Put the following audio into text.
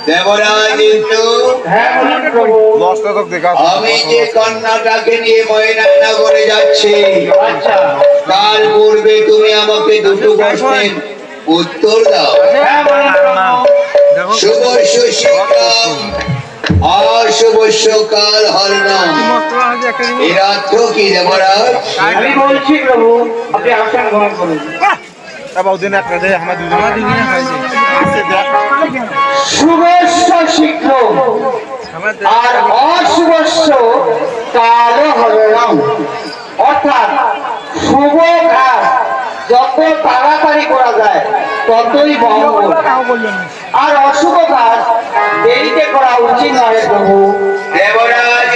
দেবরাজ ইন্দ্র, আমি যে কন্যাটাকে নিয়ে ময়নানগরে যাচ্ছি, কাল পূর্বে তুমি আমাকে দুটো প্রশ্নের উত্তর দাও। শুভস্য শীঘ্রম অশুভস্য কাল হরণম। এর অর্থ কি দেবরাজ? আমি বলছি প্রভু, আপনি আসন গ্রহণ করুন। শুভস্য শীঘ্র আর অশুভস্য কাল হরণম, অর্থাৎ শুভ কাজ যত তাড়াতাড়ি করা যায় ততই মঙ্গল, আর অশুভ কাজ দেরিতে করা উচিত নয় প্রভু। দেবরাজ